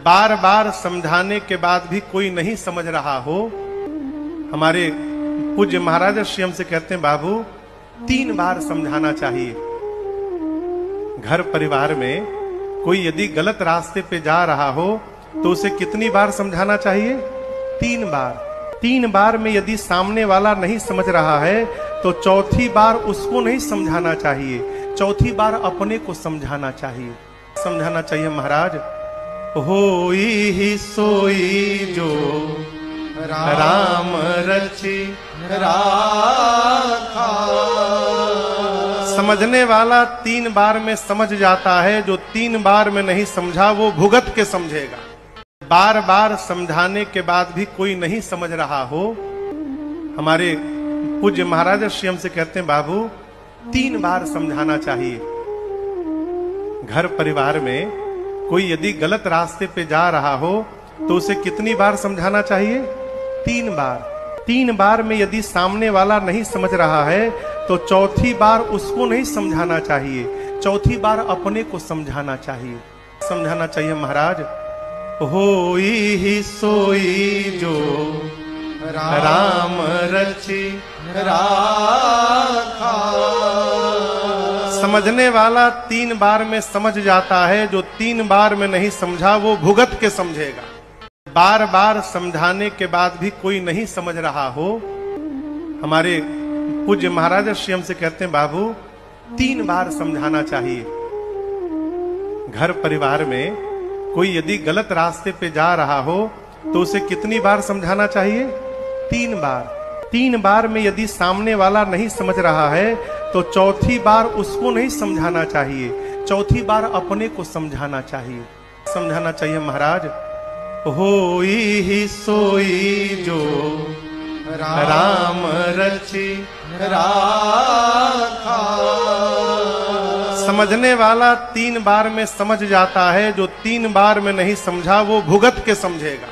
बार बार समझाने के बाद भी कोई नहीं समझ रहा हो, हमारे पूज्य महाराज श्री हमसे कहते हैं बाबू 3 बार समझाना चाहिए। घर परिवार में कोई यदि गलत रास्ते पे जा रहा हो तो उसे कितनी बार समझाना चाहिए? 3 बार। 3 बार में यदि सामने वाला नहीं समझ रहा है तो चौथी बार उसको नहीं समझाना चाहिए, चौथी बार अपने को समझाना चाहिए। समझाना चाहिए महाराज, होई ही सोई जो राम रचि राखा। समझने वाला 3 बार में समझ जाता है, जो 3 बार में नहीं समझा वो भुगत के समझेगा। बार बार समझाने के बाद भी कोई नहीं समझ रहा हो, हमारे पूज्य महाराज श्री हमसे कहते हैं बाबू 3 बार समझाना चाहिए। घर परिवार में कोई यदि गलत रास्ते पे जा रहा हो तो उसे कितनी बार समझाना चाहिए? 3 बार। 3 बार में यदि सामने वाला नहीं समझ रहा है तो चौथी बार उसको नहीं समझाना चाहिए, चौथी बार अपने को समझाना चाहिए। समझाना चाहिए महाराज, होई ही सोई जो राम रचि राखा। समझने वाला 3 बार में समझ जाता है, जो 3 बार में नहीं समझा वो भुगत के समझेगा। बार बार समझाने के बाद भी कोई नहीं समझ रहा हो, हमारे पूज्य महाराज श्री हमसे कहते हैं बाबू 3 बार समझाना चाहिए। घर परिवार में कोई यदि गलत रास्ते पे जा रहा हो तो उसे कितनी बार समझाना चाहिए? 3 बार। 3 बार में यदि सामने वाला नहीं समझ रहा है तो चौथी बार उसको नहीं समझाना चाहिए, चौथी बार अपने को समझाना चाहिए। समझाना चाहिए महाराज, होई ही सोई जो राम रचि राखा। समझने वाला 3 बार में समझ जाता है, जो 3 बार में नहीं समझा वो भुगत के समझेगा।